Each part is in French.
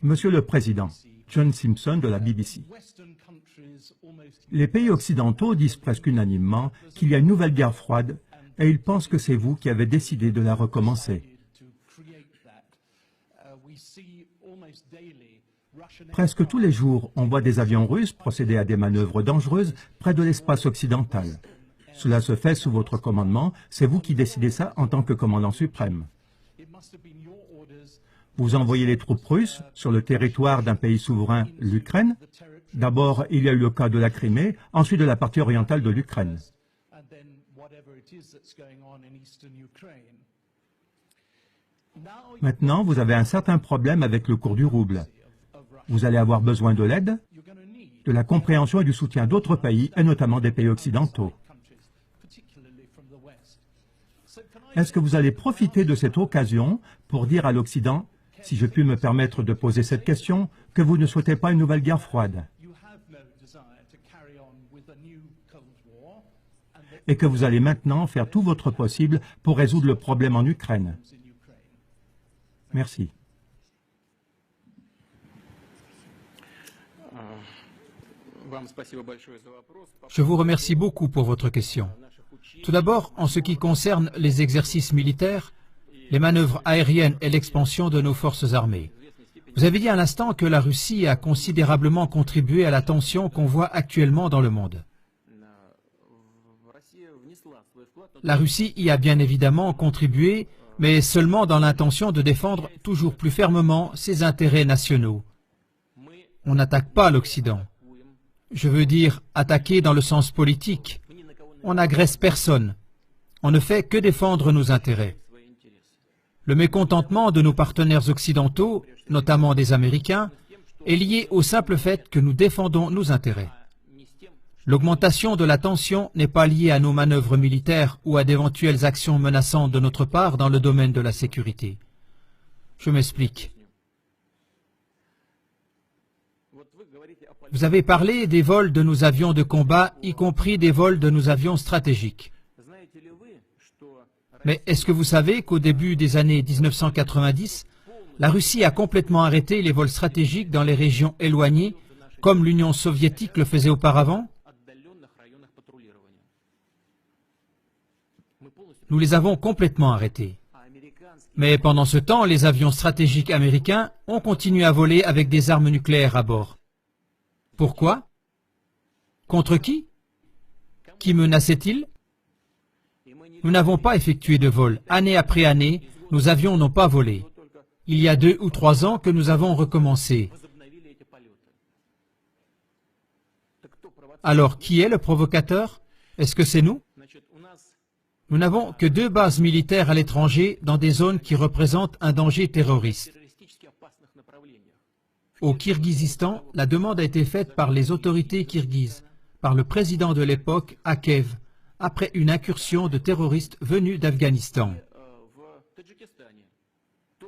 Monsieur le Président, John Simpson de la BBC. Les pays occidentaux disent presque unanimement qu'il y a une nouvelle guerre froide et ils pensent que c'est vous qui avez décidé de la recommencer. Presque tous les jours, on voit des avions russes procéder à des manœuvres dangereuses près de l'espace occidental. Cela se fait sous votre commandement, c'est vous qui décidez ça en tant que commandant suprême. Vous envoyez les troupes russes sur le territoire d'un pays souverain, l'Ukraine. D'abord, il y a eu le cas de la Crimée, ensuite de la partie orientale de l'Ukraine. Maintenant, vous avez un certain problème avec le cours du rouble. Vous allez avoir besoin de l'aide, de la compréhension et du soutien d'autres pays, et notamment des pays occidentaux. Est-ce que vous allez profiter de cette occasion pour dire à l'Occident, si je puis me permettre de poser cette question, que vous ne souhaitez pas une nouvelle guerre froide et que vous allez maintenant faire tout votre possible pour résoudre le problème en Ukraine? Merci. Je vous remercie beaucoup pour votre question. Tout d'abord, en ce qui concerne les exercices militaires, les manœuvres aériennes et l'expansion de nos forces armées. Vous avez dit à l'instant que la Russie a considérablement contribué à la tension qu'on voit actuellement dans le monde. La Russie y a bien évidemment contribué, mais seulement dans l'intention de défendre toujours plus fermement ses intérêts nationaux. On n'attaque pas l'Occident. Je veux dire attaquer dans le sens politique. On n'agresse personne. On ne fait que défendre nos intérêts. Le mécontentement de nos partenaires occidentaux, notamment des Américains, est lié au simple fait que nous défendons nos intérêts. L'augmentation de la tension n'est pas liée à nos manœuvres militaires ou à d'éventuelles actions menaçantes de notre part dans le domaine de la sécurité. Je m'explique. Vous avez parlé des vols de nos avions de combat, y compris des vols de nos avions stratégiques. Mais est-ce que vous savez qu'au début des années 1990, la Russie a complètement arrêté les vols stratégiques dans les régions éloignées, comme l'Union soviétique le faisait auparavant? Nous les avons complètement arrêtés. Mais pendant ce temps, les avions stratégiques américains ont continué à voler avec des armes nucléaires à bord. Pourquoi? Contre qui? Qui menaçait-il? Nous n'avons pas effectué de vol. Année après année, nos avions n'ont pas volé. Il y a 2 ou 3 ans que nous avons recommencé. Alors, qui est le provocateur? Est-ce que c'est nous? Nous n'avons que 2 bases militaires à l'étranger dans des zones qui représentent un danger terroriste. Au Kirghizistan, la demande a été faite par les autorités kirghizes, par le président de l'époque, Akev, après une incursion de terroristes venus d'Afghanistan.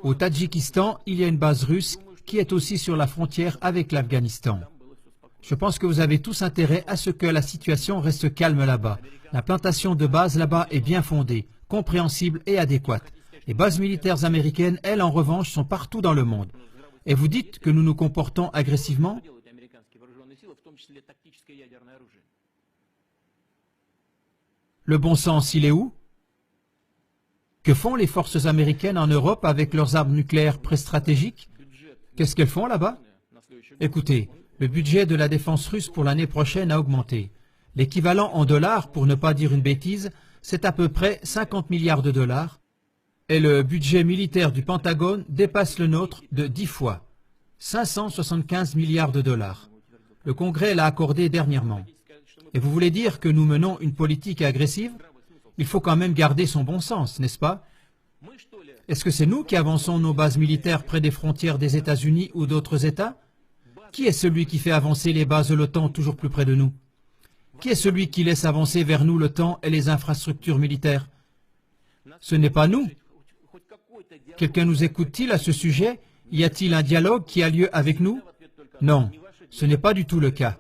Au Tadjikistan, il y a une base russe qui est aussi sur la frontière avec l'Afghanistan. Je pense que vous avez tous intérêt à ce que la situation reste calme là-bas. La plantation de bases là-bas est bien fondée, compréhensible et adéquate. Les bases militaires américaines, elles, en revanche, sont partout dans le monde. Et vous dites que nous nous comportons agressivement? Le bon sens, il est où? Que font les forces américaines en Europe avec leurs armes nucléaires pré-stratégiques? Qu'est-ce qu'elles font là-bas? Écoutez, le budget de la défense russe pour l'année prochaine a augmenté. L'équivalent en dollars, pour ne pas dire une bêtise, c'est à peu près 50 milliards de dollars. Et le budget militaire du Pentagone dépasse le nôtre de 10 fois, 575 milliards de dollars. Le Congrès l'a accordé dernièrement. Et vous voulez dire que nous menons une politique agressive? Il faut quand même garder son bon sens, n'est-ce pas? Est-ce que c'est nous qui avançons nos bases militaires près des frontières des États-Unis ou d'autres États? Qui est celui qui fait avancer les bases de l'OTAN toujours plus près de nous? Qui est celui qui laisse avancer vers nous l'OTAN et les infrastructures militaires? Ce n'est pas nous. Quelqu'un nous écoute-t-il à ce sujet? Y a-t-il un dialogue qui a lieu avec nous? Non, ce n'est pas du tout le cas.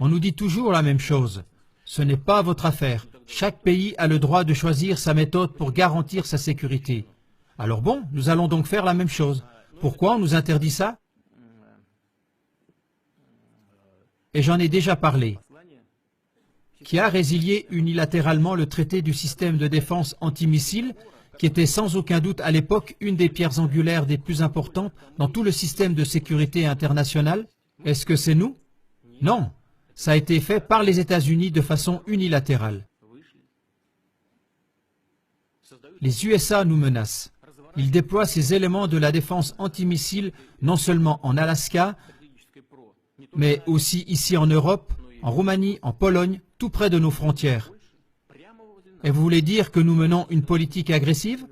On nous dit toujours la même chose. Ce n'est pas votre affaire. Chaque pays a le droit de choisir sa méthode pour garantir sa sécurité. Alors bon, nous allons donc faire la même chose. Pourquoi on nous interdit ça? Et j'en ai déjà parlé. Qui a résilié unilatéralement le traité du système de défense antimissile, qui était sans aucun doute à l'époque une des pierres angulaires des plus importantes dans tout le système de sécurité international? Est-ce que c'est nous? Non, ça a été fait par les États-Unis de façon unilatérale. Les USA nous menacent. Ils déploient ces éléments de la défense antimissile non seulement en Alaska, mais aussi ici en Europe, en Roumanie, en Pologne, tout près de nos frontières. Et vous voulez dire que nous menons une politique agressive?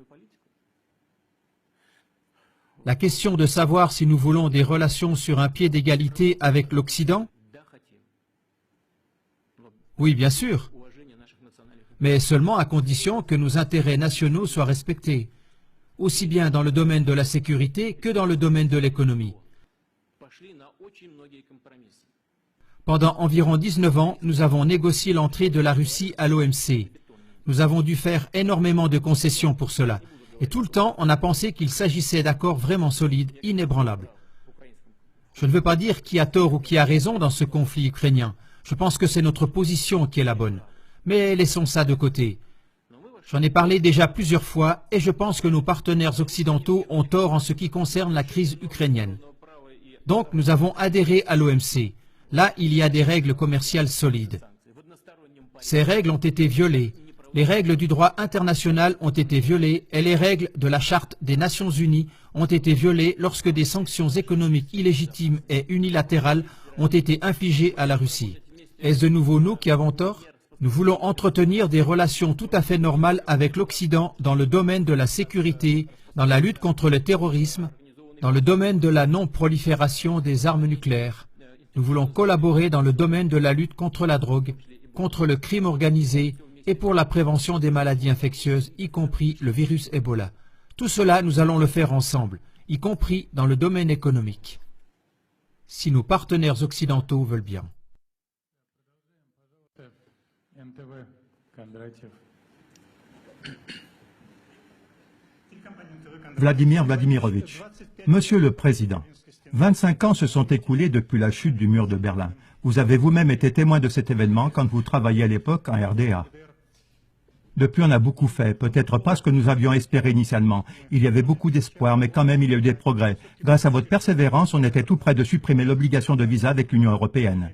La question de savoir si nous voulons des relations sur un pied d'égalité avec l'Occident? Oui, bien sûr, mais seulement à condition que nos intérêts nationaux soient respectés, aussi bien dans le domaine de la sécurité que dans le domaine de l'économie. Pendant environ 19 ans, nous avons négocié l'entrée de la Russie à l'OMC. Nous avons dû faire énormément de concessions pour cela. Et tout le temps, on a pensé qu'il s'agissait d'accords vraiment solides, inébranlables. Je ne veux pas dire qui a tort ou qui a raison dans ce conflit ukrainien. Je pense que c'est notre position qui est la bonne. Mais laissons ça de côté. J'en ai parlé déjà plusieurs fois et je pense que nos partenaires occidentaux ont tort en ce qui concerne la crise ukrainienne. Donc nous avons adhéré à l'OMC. Là, il y a des règles commerciales solides. Ces règles ont été violées. Les règles du droit international ont été violées et les règles de la Charte des Nations Unies ont été violées lorsque des sanctions économiques illégitimes et unilatérales ont été infligées à la Russie. Est-ce de nouveau nous qui avons tort? Nous voulons entretenir des relations tout à fait normales avec l'Occident dans le domaine de la sécurité, dans la lutte contre le terrorisme, dans le domaine de la non-prolifération des armes nucléaires. Nous voulons collaborer dans le domaine de la lutte contre la drogue, contre le crime organisé et pour la prévention des maladies infectieuses, y compris le virus Ebola. Tout cela, nous allons le faire ensemble, y compris dans le domaine économique, si nos partenaires occidentaux veulent bien. Vladimir Vladimirovitch, Monsieur le Président, 25 ans se sont écoulés depuis la chute du mur de Berlin. Vous avez vous-même été témoin de cet événement quand vous travailliez à l'époque en RDA. Depuis, on a beaucoup fait, peut-être pas ce que nous avions espéré initialement. Il y avait beaucoup d'espoir, mais quand même, il y a eu des progrès. Grâce à votre persévérance, on était tout près de supprimer l'obligation de visa avec l'Union européenne.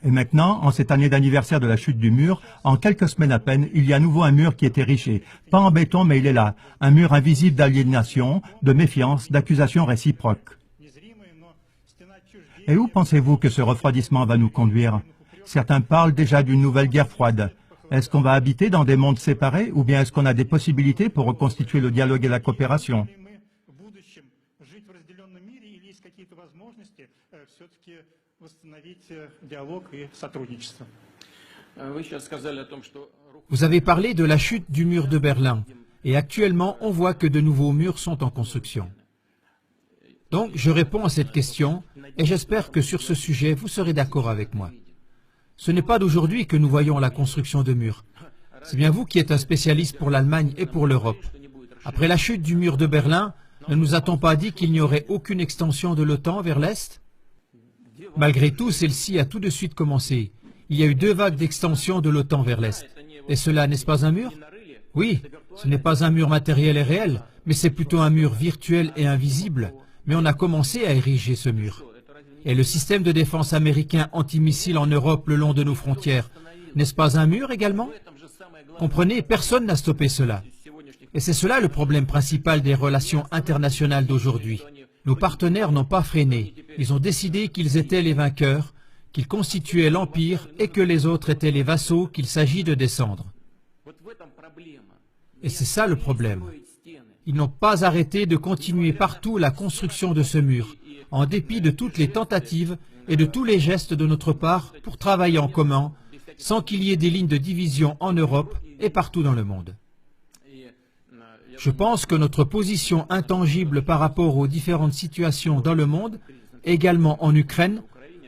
Et maintenant, en cette année d'anniversaire de la chute du mur, en quelques semaines à peine, il y a à nouveau un mur qui est érigé. Pas en béton, mais il est là. Un mur invisible d'aliénation, de méfiance, d'accusation réciproque. Et où pensez-vous que ce refroidissement va nous conduire? Certains parlent déjà d'une nouvelle guerre froide. Est-ce qu'on va habiter dans des mondes séparés ou bien est-ce qu'on a des possibilités pour reconstituer le dialogue et la coopération? Vous avez parlé de la chute du mur de Berlin et actuellement on voit que de nouveaux murs sont en construction. Donc je réponds à cette question et j'espère que sur ce sujet vous serez d'accord avec moi. Ce n'est pas d'aujourd'hui que nous voyons la construction de murs. C'est bien vous qui êtes un spécialiste pour l'Allemagne et pour l'Europe. Après la chute du mur de Berlin, ne nous a-t-on pas dit qu'il n'y aurait aucune extension de l'OTAN vers l'Est? Malgré tout, celle-ci a tout de suite commencé. Il y a eu 2 vagues d'extension de l'OTAN vers l'Est. Et cela, n'est-ce pas un mur? Oui, ce n'est pas un mur matériel et réel, mais c'est plutôt un mur virtuel et invisible. Mais on a commencé à ériger ce mur. Et le système de défense américain antimissile en Europe le long de nos frontières, n'est-ce pas un mur également? Comprenez, personne n'a stoppé cela. Et c'est cela le problème principal des relations internationales d'aujourd'hui. Nos partenaires n'ont pas freiné. Ils ont décidé qu'ils étaient les vainqueurs, qu'ils constituaient l'empire et que les autres étaient les vassaux qu'il s'agit de descendre. Et c'est ça le problème. Ils n'ont pas arrêté de continuer partout la construction de ce mur, en dépit de toutes les tentatives et de tous les gestes de notre part pour travailler en commun, sans qu'il y ait des lignes de division en Europe et partout dans le monde. Je pense que notre position intangible par rapport aux différentes situations dans le monde, également en Ukraine,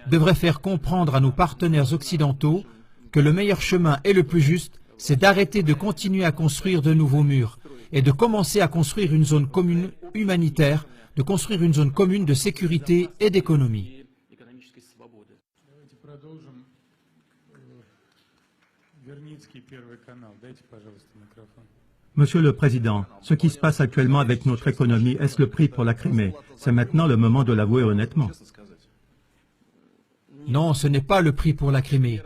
devrait faire comprendre à nos partenaires occidentaux que le meilleur chemin et le plus juste, c'est d'arrêter de continuer à construire de nouveaux murs et de commencer à construire une zone commune humanitaire, de construire une zone commune de sécurité et d'économie. Monsieur le Président, ce qui se passe actuellement avec notre économie, est-ce le prix pour la Crimée? C'est maintenant le moment de l'avouer honnêtement. Non, ce n'est pas le prix pour la Crimée.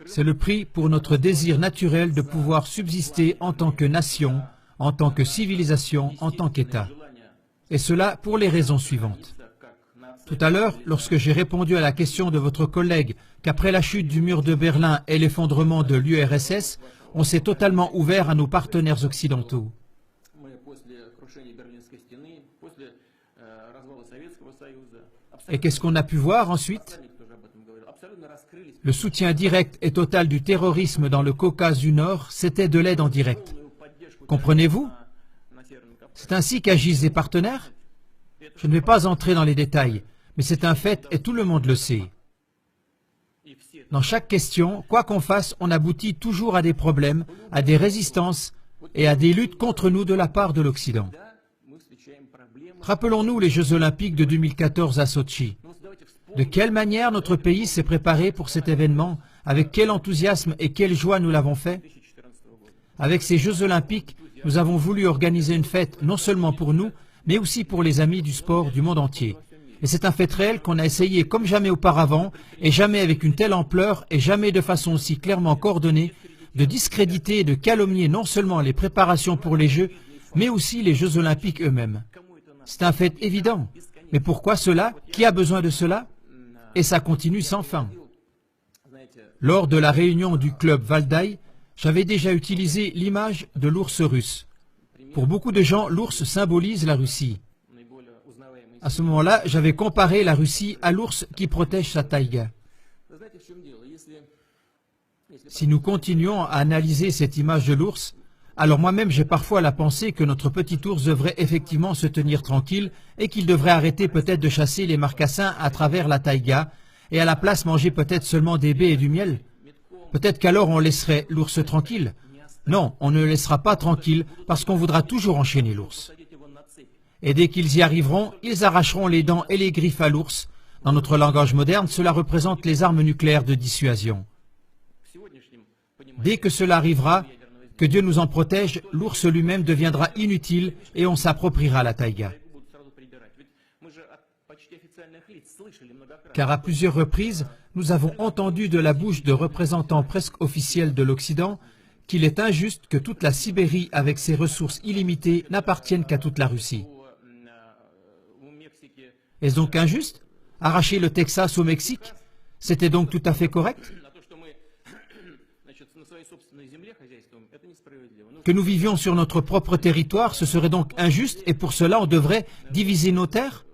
C'est le prix pour notre désir naturel de pouvoir subsister en tant que nation, en tant que civilisation, en tant qu'État. Et cela pour les raisons suivantes. Tout à l'heure, lorsque j'ai répondu à la question de votre collègue qu'après la chute du mur de Berlin et l'effondrement de l'URSS, on s'est totalement ouvert à nos partenaires occidentaux. Et qu'est-ce qu'on a pu voir ensuite? Le soutien direct et total du terrorisme dans le Caucase du Nord, c'était de l'aide en direct. Comprenez-vous? C'est ainsi qu'agissent les partenaires? Je ne vais pas entrer dans les détails, mais c'est un fait et tout le monde le sait. Dans chaque question, quoi qu'on fasse, on aboutit toujours à des problèmes, à des résistances et à des luttes contre nous de la part de l'Occident. Rappelons-nous les Jeux Olympiques de 2014 à Sotchi. De quelle manière notre pays s'est préparé pour cet événement, avec quel enthousiasme et quelle joie nous l'avons fait? Avec ces Jeux Olympiques, nous avons voulu organiser une fête non seulement pour nous, mais aussi pour les amis du sport du monde entier. Et c'est un fait réel qu'on a essayé comme jamais auparavant, et jamais avec une telle ampleur, et jamais de façon aussi clairement coordonnée, de discréditer et de calomnier non seulement les préparations pour les Jeux, mais aussi les Jeux Olympiques eux-mêmes. C'est un fait évident. Mais pourquoi cela? Qui a besoin de cela? Et ça continue sans fin. Lors de la réunion du club Valdai, j'avais déjà utilisé l'image de l'ours russe. Pour beaucoup de gens, l'ours symbolise la Russie. À ce moment-là, j'avais comparé la Russie à l'ours qui protège sa taïga. Si nous continuons à analyser cette image de l'ours, alors moi-même j'ai parfois la pensée que notre petit ours devrait effectivement se tenir tranquille et qu'il devrait arrêter peut-être de chasser les marcassins à travers la taïga et à la place manger peut-être seulement des baies et du miel. Peut-être qu'alors on laisserait l'ours tranquille. Non, on ne le laissera pas tranquille parce qu'on voudra toujours enchaîner l'ours. Et dès qu'ils y arriveront, ils arracheront les dents et les griffes à l'ours. Dans notre langage moderne, cela représente les armes nucléaires de dissuasion. Dès que cela arrivera, que Dieu nous en protège, l'ours lui-même deviendra inutile et on s'appropriera la taïga. Car à plusieurs reprises, nous avons entendu de la bouche de représentants presque officiels de l'Occident qu'il est injuste que toute la Sibérie, avec ses ressources illimitées, n'appartienne qu'à toute la Russie. Est-ce donc injuste? Arracher le Texas au Mexique? C'était donc tout à fait correct? Que nous vivions sur notre propre territoire, ce serait donc injuste et pour cela on devrait diviser nos terres?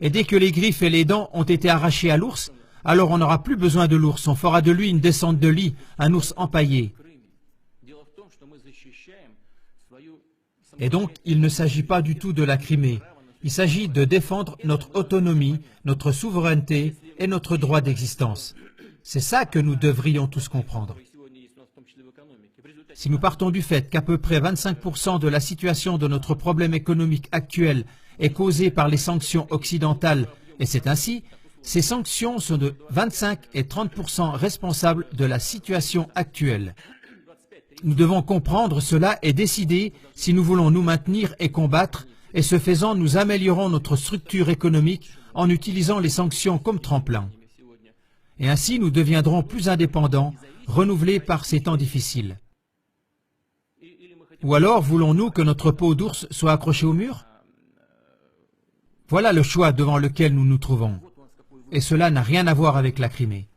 Et dès que les griffes et les dents ont été arrachées à l'ours, alors on n'aura plus besoin de l'ours, on fera de lui une descente de lit, un ours empaillé. Et donc, il ne s'agit pas du tout de la Crimée. Il s'agit de défendre notre autonomie, notre souveraineté et notre droit d'existence. C'est ça que nous devrions tous comprendre. Si nous partons du fait qu'à peu près 25% de la situation de notre problème économique actuel est causée par les sanctions occidentales, et c'est ainsi, ces sanctions sont de 25 et 30% responsables de la situation actuelle. Nous devons comprendre cela et décider si nous voulons nous maintenir et combattre, et ce faisant, nous améliorons notre structure économique en utilisant les sanctions comme tremplin. Et ainsi, nous deviendrons plus indépendants, renouvelés par ces temps difficiles. Ou alors, voulons-nous que notre peau d'ours soit accrochée au mur? Voilà le choix devant lequel nous nous trouvons. Et cela n'a rien à voir avec la Crimée.